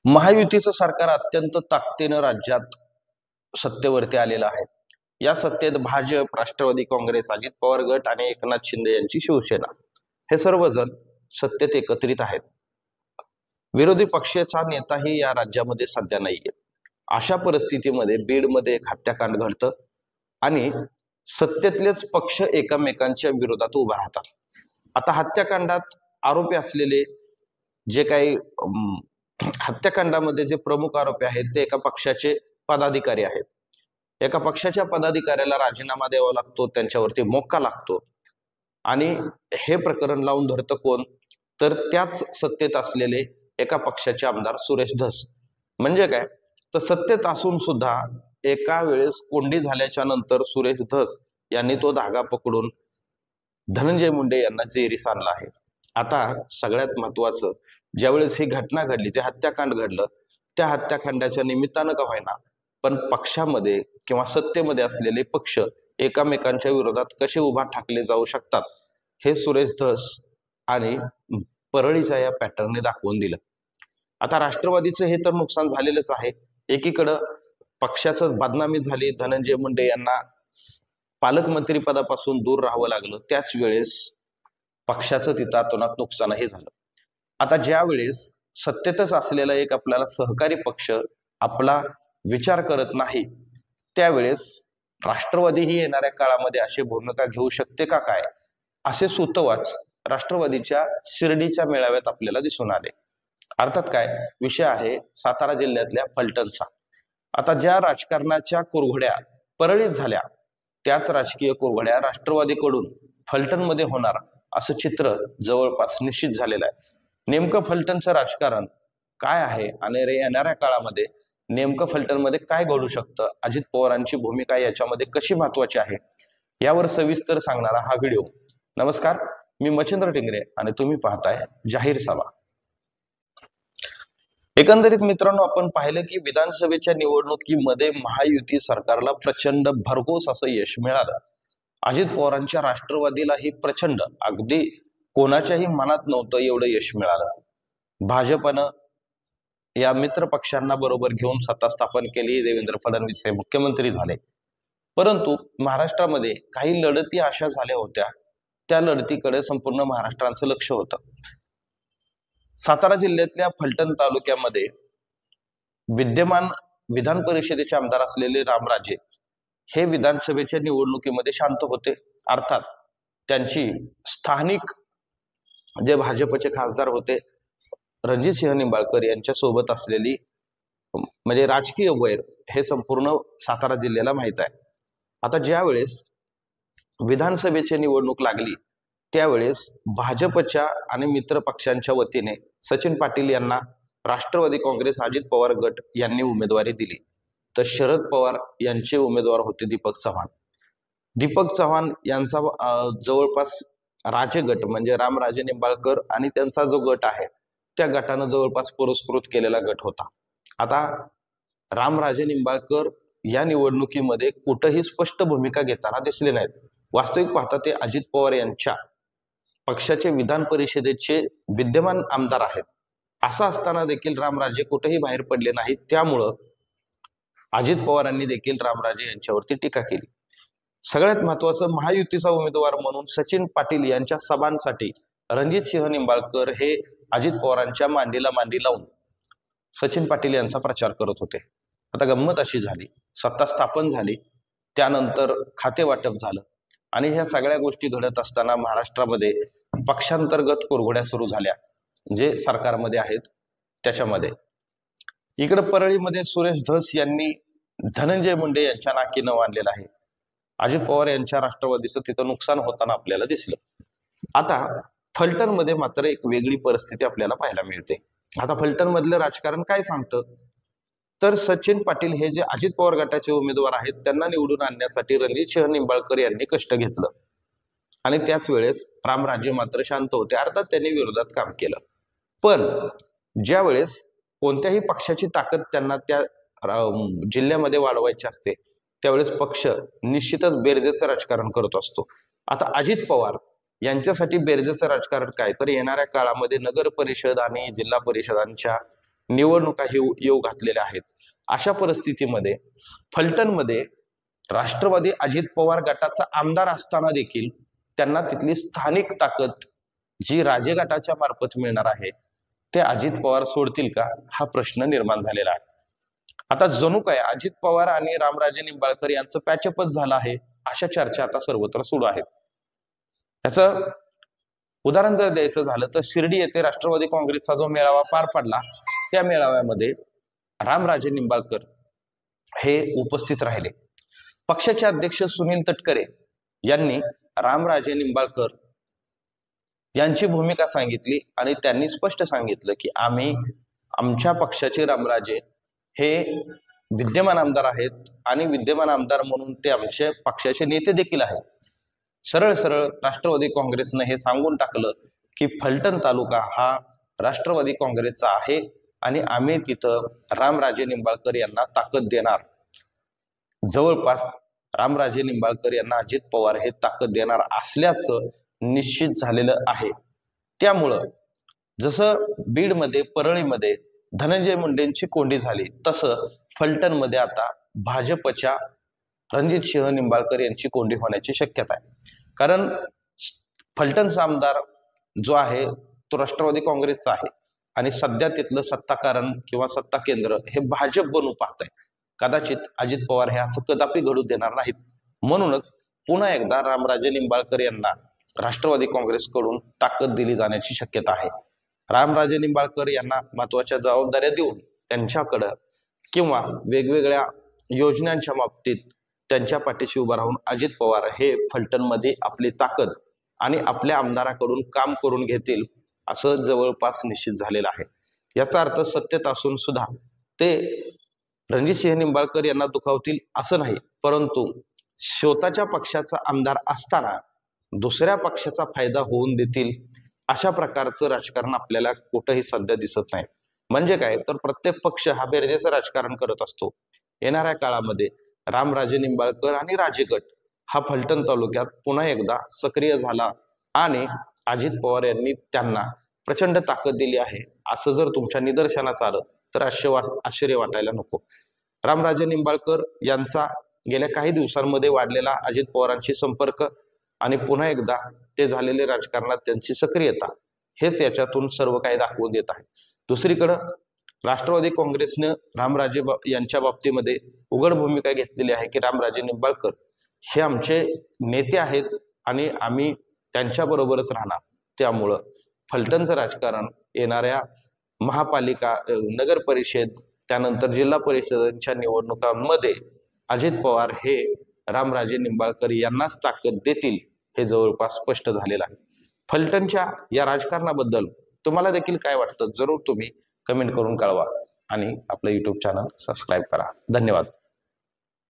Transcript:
महायुतीचं सरकार अत्यंत ताकदीनं राज्यात सत्तेवरती आलेलं आहे। या सत्तेत भाजप, राष्ट्रवादी काँग्रेस, अजित पवार गट आणि एकनाथ शिंदे यांची शिवसेना हे सर्वजण सत्तेत एकत्रित आहेत। विरोधी पक्षाचा नेताही या राज्यामध्ये सध्या नाहीये। अशा परिस्थितीमध्ये बीडमध्ये एक हत्याकांड घडतं आणि सत्तेतलेच पक्ष एकमेकांच्या विरोधात उभा राहतात। आता हत्याकांडात आरोपी असलेले जे काही हत्याकांडामध्ये जे प्रमुख आरोपी आहेत ते एका पक्षाचे पदाधिकारी आहेत। एका पक्षाच्या पदाधिकाऱ्याला राजीनामा द्यावा लागतो, त्यांच्यावरती मोक्का लागतो आणि हे प्रकरण लावून धरतं कोण, तर त्याच सत्तेत असलेले एका पक्षाचे आमदार सुरेश धस। म्हणजे काय, तर सत्तेत असून सुद्धा एका वेळेस कोंडी झाल्याच्या नंतर सुरेश धस यांनी तो धागा पकडून धनंजय मुंडे यांना जेरीस आणला आहे। आता सगळ्यात महत्वाचं, ज्यावेळेस ही घटना घडली, जे हत्याकांड घडलं, त्या हत्याकांडाच्या निमित्तानं का होईना पण पक्षामध्ये किंवा सत्तेमध्ये असलेले पक्ष एकमेकांच्या विरोधात कसे उभा ठाकले जाऊ शकतात हे सुरेश धस आणि परळीच्या या पॅटर्नने दाखवून दिलं। आता राष्ट्रवादीचं हे तर नुकसान झालेलंच आहे। एकीकडं पक्षाचं बदनामी झाली, धनंजय मुंडे यांना पालकमंत्री पदापासून दूर राहावं लागलं, त्याच वेळेस पक्षाचं तिथातोनात नुकसानही झालं। आता ज्या वेळेस सत्तेतच असलेला एक आपल्याला सहकारी पक्ष आपला विचार करत नाही, त्यावेळेस राष्ट्रवादी ही येणाऱ्या काळामध्ये अशी भूमिका घेऊ शकते का काय, असे सुतोवाच राष्ट्रवादीच्या शिर्डीच्या मेळाव्यात आपल्याला दिसून आले। अर्थात काय विषय आहे सातारा जिल्ह्यातल्या फलटणचा। आता ज्या राजकारणाच्या कुरघोड्या परळीत झाल्या, त्याच राजकीय कुरघोड्या राष्ट्रवादीकडून फलटणमध्ये होणार असं चित्र जवळपास निश्चित झालेलं आहे। नेमकं फलटणचं राजकारण काय आहे आणि येणाऱ्या काळामध्ये नेमकं फलटणमध्ये काय घडू शकतं, अजित पवारांची भूमिका याच्यामध्ये कशी महत्वाची आहे, यावर सविस्तर सांगणारा हा व्हिडिओ। नमस्कार, मी मच्छिंद्र टिंगरे आणि तुम्ही पाहताय जाहीर सभा। एकंदरीत मित्रांनो, आपण पाहिलं की विधानसभेच्या निवडणुकीमध्ये महायुती सरकारला प्रचंड भरघोस असं यश मिळालं। अजित पवारांच्या राष्ट्रवादीलाही प्रचंड, अगदी कोणाच्याही मनात नव्हतं एवढं यश मिळालं। भाजपनं या मित्र पक्षांना बरोबर घेऊन सत्ता स्थापन केली, देवेंद्र फडणवीस हे मुख्यमंत्री झाले। परंतु महाराष्ट्रामध्ये काही लढती अशा झाल्या होत्या, त्या लढतीकडे संपूर्ण महाराष्ट्राचं लक्ष होतं। सातारा जिल्ह्यातल्या फलटण तालुक्यामध्ये विद्यमान विधान परिषदेचे आमदार असलेले रामराजे हे विधानसभेच्या निवडणुकीमध्ये शांत होते। अर्थात त्यांची स्थानिक जे भाजपचे खासदार होते रणजितसिंह निंबाळकर यांच्या सोबत असलेली म्हणजे राजकीय वैर हे संपूर्ण सातारा जिल्ह्याला माहित आहे। आता ज्या वेळेस विधानसभेची निवडणूक लागली, त्यावेळेस भाजपच्या आणि मित्र पक्षांच्या वतीने सचिन पाटील यांना राष्ट्रवादी काँग्रेस अजित पवार गट यांनी उमेदवारी दिली, तर शरद पवार यांचे उमेदवार होते दीपक चव्हाण। दीपक चव्हाण यांचा जवळपास राजे गट म्हणजे रामराजे निंबाळकर आणि त्यांचा जो गट आहे त्या गटानं जवळपास पुरस्कृत केलेला गट होता। आता रामराजे निंबाळकर या निवडणुकीमध्ये कुठेही स्पष्ट भूमिका घेताना दिसले नाहीत। वास्तविक पाहता ते अजित पवार यांच्या पक्षाचे विधान परिषदेचे विद्यमान आमदार आहेत। असं असताना देखील रामराजे कुठेही बाहेर पडले नाहीत, त्यामुळं अजित पवारांनी देखील रामराजे यांच्यावरती टीका केली। सगळ्यात महत्वाचं, महायुतीचा उमेदवार म्हणून सचिन पाटील यांच्या सभांसाठी रणजितसिंह निंबाळकर हे अजित पवारांच्या मांडीला मांडी लावून सचिन पाटील यांचा प्रचार करत होते। आता गंमत अशी झाली, सत्ता स्थापन झाली, त्यानंतर खाते वाटप झालं आणि ह्या सगळ्या गोष्टी घडत असताना महाराष्ट्रामध्ये पक्षांतर्गत कुरघोड्या सुरू झाल्या, जे सरकारमध्ये आहेत त्याच्यामध्ये। इकडे परळीमध्ये सुरेश धस यांनी धनंजय मुंडे यांच्या नाकी नऊ आणलेलं आहे। अजित पवार यांच्या राष्ट्रवादीचं तिथं नुकसान होताना आपल्याला दिसलं। आता फलटण मध्ये मात्र एक वेगळी परिस्थिती आपल्याला पाहायला मिळते। आता फलटण मधलं राजकारण काय सांगतं, तर सचिन पाटील हे जे अजित पवार गटाचे उमेदवार आहेत त्यांना निवडून आणण्यासाठी रणजितसिंह निंबाळकर यांनी कष्ट घेतलं आणि त्याच वेळेस रामराजे मात्र शांत होते, अर्थात त्यांनी विरोधात काम केलं। पण ज्या वेळेस कोणत्याही पक्षाची ताकद त्यांना त्या जिल्ह्यामध्ये वाढवायची असते, त्यावेळेस पक्ष निश्चितच बेरजेचं राजकारण करत असतो। आता अजित पवार यांच्यासाठी बेरजेचं राजकारण काय, तर येणाऱ्या काळामध्ये नगर परिषद आणि जिल्हा परिषदांच्या निवडणुका येऊ घातलेल्या आहेत. अशा परिस्थितीमध्ये फलटणमध्ये राष्ट्रवादी अजित पवार गटाचा आमदार असताना देखील त्यांना तिथली स्थानिक ताकद जी राजे गटाच्या मार्फत मिळणार आहे ते अजित पवार सोडतील का, हा प्रश्न निर्माण झालेला आहे. आता जणू काय अजित पवार आणि रामराजे निंबाळकर यांचं पॅचअपच झालं आहे, अशा चर्चा आता सर्वत्र सुरू आहेत. याचं उदाहरण जर द्यायचं झालं तर शिर्डी येथे राष्ट्रवादी काँग्रेसचा जो मेळावा पार पडला, त्या मेळाव्यामध्ये रामराजे निंबाळकर हे उपस्थित राहिले. पक्षाचे अध्यक्ष सुनील तटकरे यांनी रामराजे निंबाळकर यांची भूमिका सांगितली आणि त्यांनी स्पष्ट सांगितलं की आमच्या पक्षाचे रामराजे हे विद्यमान आमदार आहेत आणि विद्यमान आमदार म्हणून ते आमच्या पक्षाचे नेते देखील आहेत. सरळ सरळ राष्ट्रवादी काँग्रेसनं हे सांगून टाकलं की फलटण तालुका हा राष्ट्रवादी काँग्रेसचा आहे आणि आम्ही तिथं रामराजे निंबाळकर यांना ताकद देणार. जवळपास रामराजे निंबाळकर यांना अजित पवार हे ताकद देणार असल्याचं निश्चित झालेलं आहे. त्यामुळं जसं बीडमध्ये परळीमध्ये धनंजय मुंडेंची कोंडी झाली, तसं फलटणमध्ये आता भाजपच्या रणजितसिंह निंबाळकर यांची कोंडी होण्याची शक्यता आहे. कारण फलटणचा आमदार जो आहे तो राष्ट्रवादी काँग्रेसचा आहे आणि सध्या तिथलं सत्ताकारण किंवा सत्ता केंद्र हे भाजप बनू पाहत आहे. कदाचित अजित पवार हे असं कदापि घडू देणार नाहीत. म्हणूनच पुन्हा एकदा रामराजे निंबाळकर यांना राष्ट्रवादी काँग्रेसकडून ताकद दिली जाण्याची शक्यता आहे. रामराजे निंबाळकर यांना महत्वाच्या जबाबदाऱ्या देऊन त्यांच्याकडं किंवा वेगवेगळ्या योजनांच्या बाबतीत त्यांच्या पाठीशी उभा राहून अजित पवार हे फलटणमध्ये आपली ताकद आणि आपल्या आमदाराकडून काम करून घेतील असं जवळपास निश्चित झालेलं आहे. याचा अर्थ सत्तेत असून सुद्धा ते रणजितसिंह निंबाळकर यांना दुखावतील असं नाही, परंतु स्वतःच्या पक्षाचा आमदार असताना दुसऱ्या पक्षाचा फायदा होऊन देतील अशा प्रकारचं राजकारण आपल्याला कुठंही सध्या दिसत नाही. म्हणजे काय तर प्रत्येक पक्ष हा बेरजेचं राजकारण करत असतो. येणाऱ्या काळामध्ये रामराजे निंबाळकर आणि राजेगट हा फलटण तालुक्यात पुन्हा एकदा सक्रिय झाला आणि अजित पवार यांनी त्यांना प्रचंड ताकद दिली आहे असं जर तुमच्या निदर्शनास आलं तर आश्चर्य वाटायला नको. रामराजे निंबाळकर यांचा गेल्या काही दिवसांमध्ये वाढलेला अजित पवारांशी संपर्क आणि पुन्हा एकदा ते झालेले राजकारणात त्यांची सक्रियता हेच याच्यातून सर्व काही दाखवून देत आहे. दुसरीकडं राष्ट्रवादी काँग्रेसनं रामराजे यांच्या बाबतीमध्ये उघड भूमिका घेतलेली आहे की रामराजे निंबाळकर हे आमचे नेते आहेत आणि आम्ही त्यांच्या बरोबरच राहणार. त्यामुळं फलटणचं राजकारण येणाऱ्या महापालिका, नगर परिषद, त्यानंतर जिल्हा परिषदांच्या निवडणुकांमध्ये अजित पवार हे रामराजे निंबाळकर यांनाच ताकद देतील हे जवळपास स्पष्ट झालेलं आहे. फलटणच्या या राजकारणाबद्दल तुम्हाला देखील काय वाटतं जरूर तुम्ही कमेंट करून कळवा आणि आपलं YouTube चॅनल सबस्क्राईब करा. धन्यवाद.